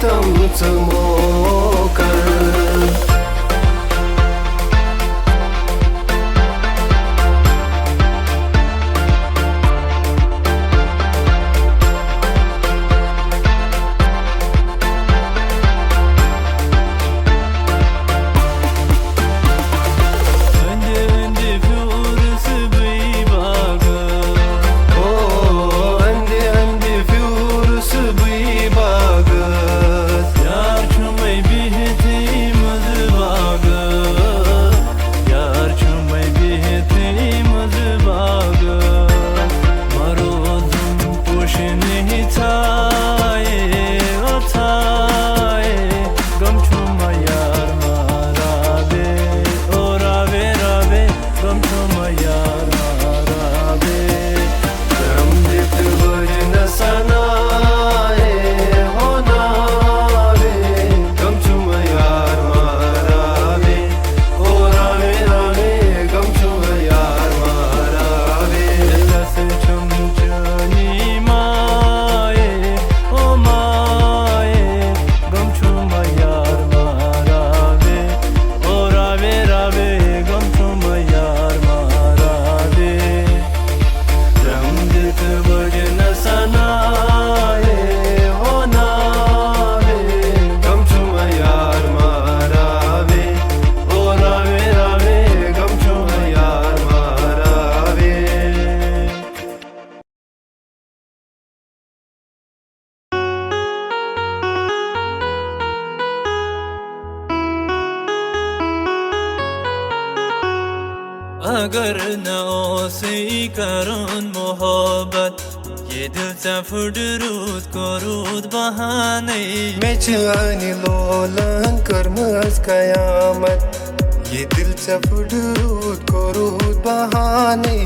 सितम चमोकर अगर न ओसी करून मोहब्बत ये दिल चा फुडरूत करूत बहाने मेचआनी लोलन करमस कयामत ये दिल चा फुडरूत करूत बहाने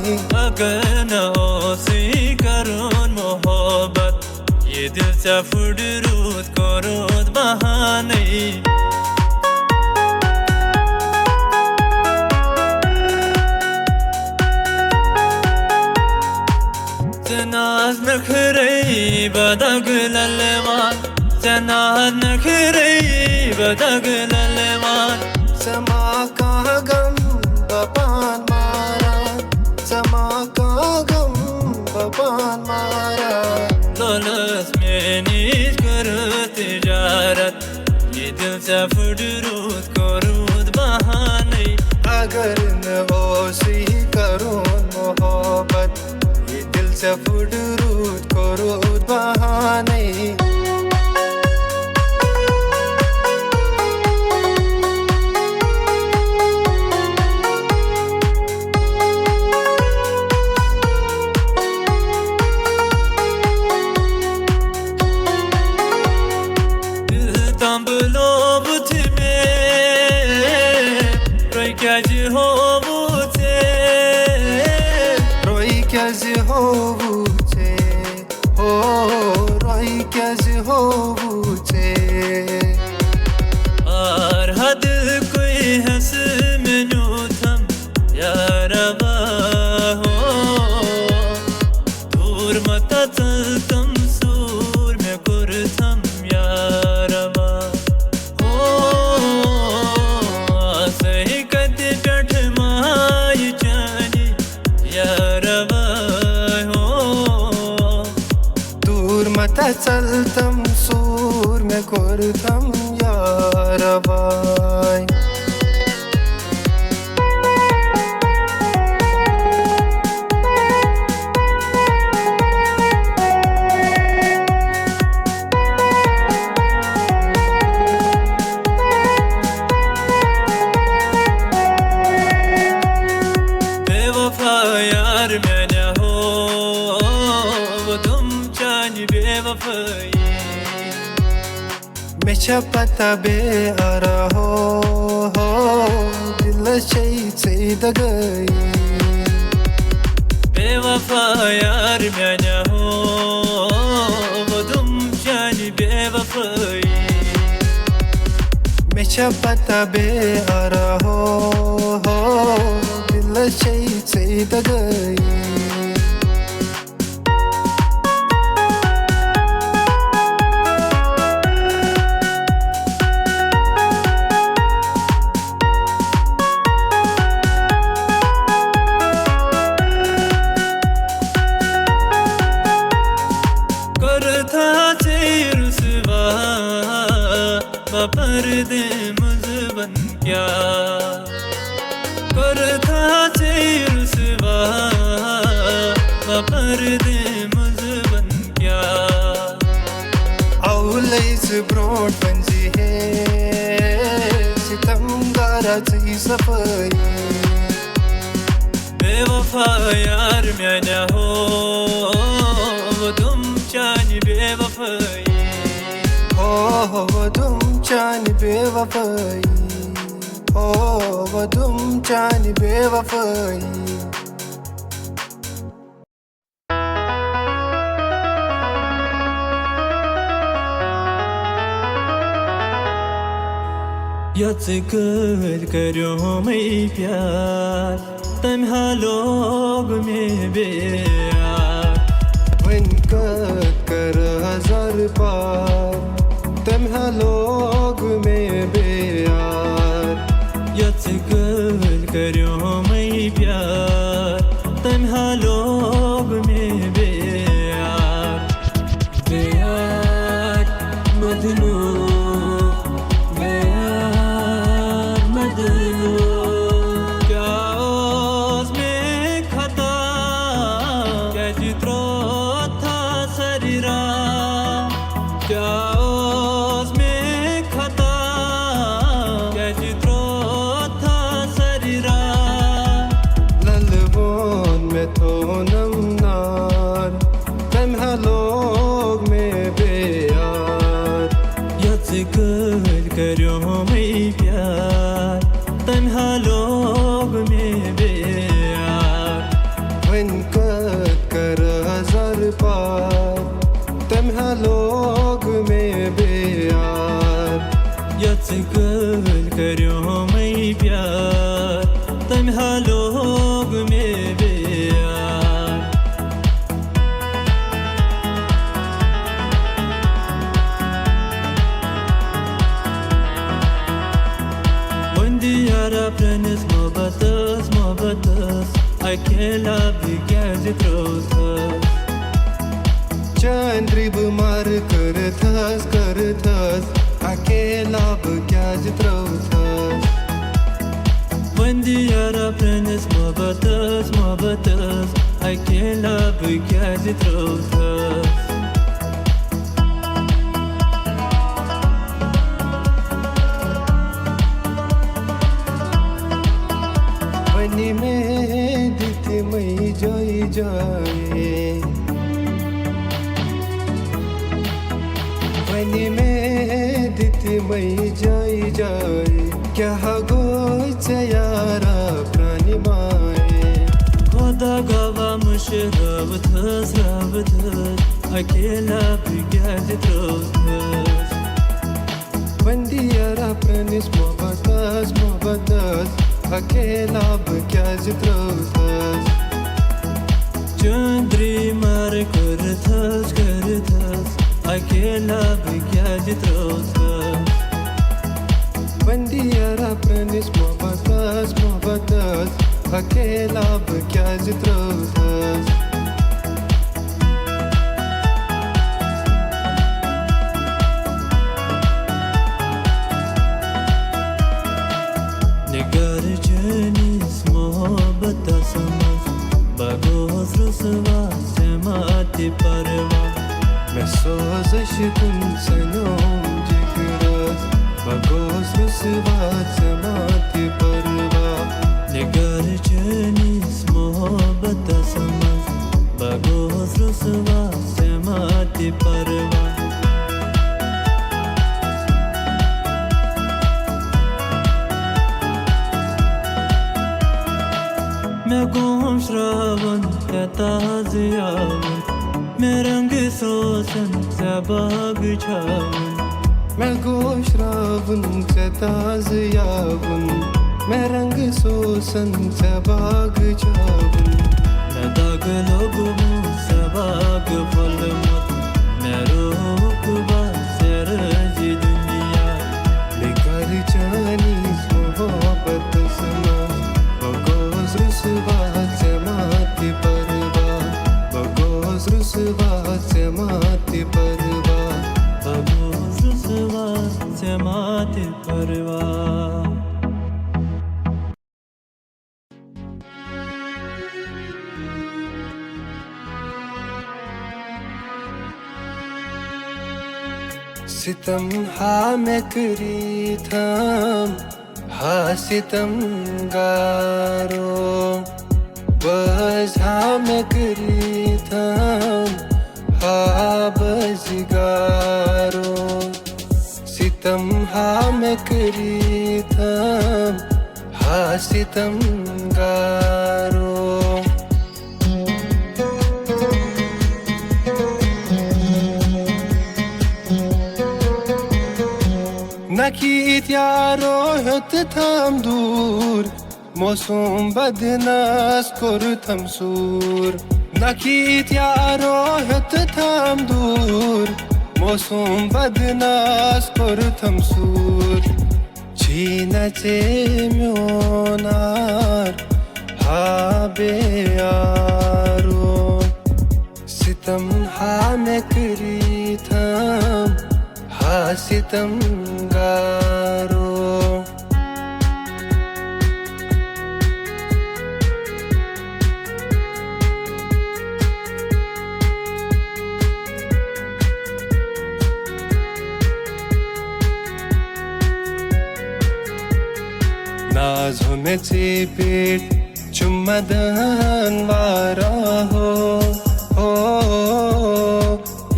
अगर न ओसी करून मोहब्बत ये दिल चा फुडरूत करूत बहाने Cenaz nıkhreyi badaglalman Cenaz nıkhreyi badaglalman समा का गम बपान मारा समा का गम बपान मारा Lolas meniş kırıt ticaret Ye dil se fudurut korut bahane अगर न ओसी करून मोहब्बत ये दिल से फुडरूत करूत बहाने चलतम सूर में करतम यार बाय बेवफा यार मैंने हो वो तुम जानी बेवफाई मेरा पता बेआरा हो दिल शही दगई बेवफा यार मैंने हो वो तुम जानी बेवफाई मेरा पता बेआरा हो दिल शही दगई पर्दे मुझबन क्या करता रुसवा पर्दे मुझबन क्या औलैस ब्रोड पंजी है सितमगाराची सफाई बेवफा यार म्यान्या हो तुमच्यानी बेवफाई हो तुमच्यानी बेवफाई हो तुमच्यानी बेवफाई याचकल करो मैं प्यार तन्हा लोग में बेयार वन कर हजार पार तन्हा लोग में बेयार याचकल करो मैं प्यार तन्हा लोग में बेयार बेयार मजनू करो मैं प्यार तन्हा लोग में बेयार वन कर हजार पार तन्हा लोग में बेयार याचकल करो मैं प्यार तन्हा लोग में बेयार Yara prenis mobatas Akela bigaz trothas चंद्री बुमार करथस अकेला बग्याज त्रौथस Yara prenis mobatas Akela bigaz trothas वनी में दित मई जाई जाए वनी में दित मई जाई जाए क्या गो यारा प्राणी माए खुदा गवा मुशरब थस अकेला बिगाज थस बंदियारा प्रनिस मोहब्बत अकेला बग्याज त्रौथस चंद्री मार करथस अकेला बग्याज त्रौथस बंदियारा प्रनिस मोहब्बत अकेला बग्याज त्रौथस परवा मैं सोजश कुन सनोम जिगरस बगोस रुसवा समाति परवा निगर जनीस मोहब्बत समझ बगोस रुसवा समाति परवा मैं गोम श्रावण का ताज़ियावन मैं रंग सोसन से बाग छावन मैं गोश रावन से ताज़ियावन मैं रंग सोसन से बाग छावन मैं दाग लोगों से बाग फल मत मैं रोक से रजी दुनिया लेकर जानी मोहब्बत समा बगोस रुसवा समाति परवा बगोस रुसवा समाति परवा बगोस रुसवा समाति सितम हाँ मैं करी थम हाँ सितम गारो बस हाँ मैं करी थम हाँ बजगारो सितम हाँ मैं करी थम हाँ सितम गारो नकीत यारो हत थम दूर मौसम बदनास कर थम सूर नकीत यारो हत थम दूर मौसम बदनास कर थम सूर छीना चे म्योनार हा बेयारो सितम हा मैं करी थम हा सितम गारो नाज़ों में पेट चुम्मदन वारा हो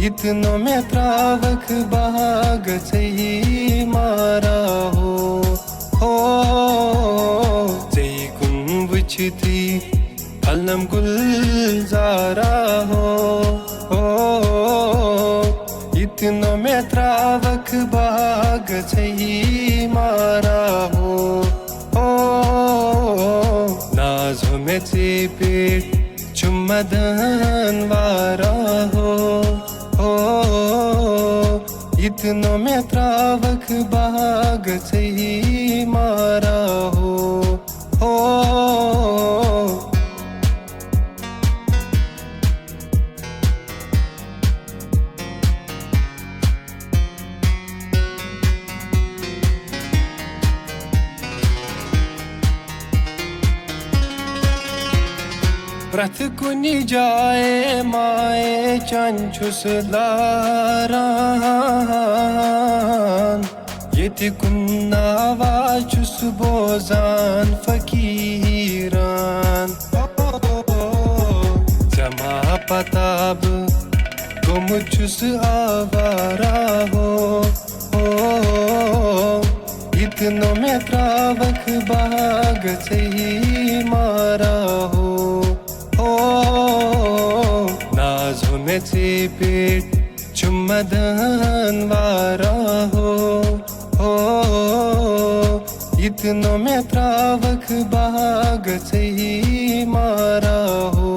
इतनों में त्रावक बाग सही मारा हो जय कुंभुचती अलम गुलजारा हो इतनों में त्रावक बाग सही मारा हो नाज़ों में पेट चुम्मदन वारा हो इतनों में त्रावक बाग सही मारा हो प्रथ कुनी जाए माए चंचुस लारान येति कुन्नावा चुस बोजान फकीरान जमा पताब गुमुचुस आवारा हो इतनों में त्रावक बाग सही मारा हो नाज़ों में पेट चुम्मदन वारा हो इतनों में त्रावक बाग सही मारा हो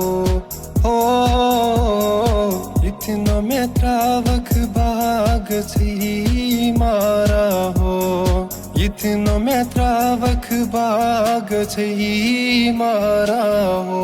इतनों में त्रावक बाग सही मारा हो इतनों में त्रावक बाग सही मारा हो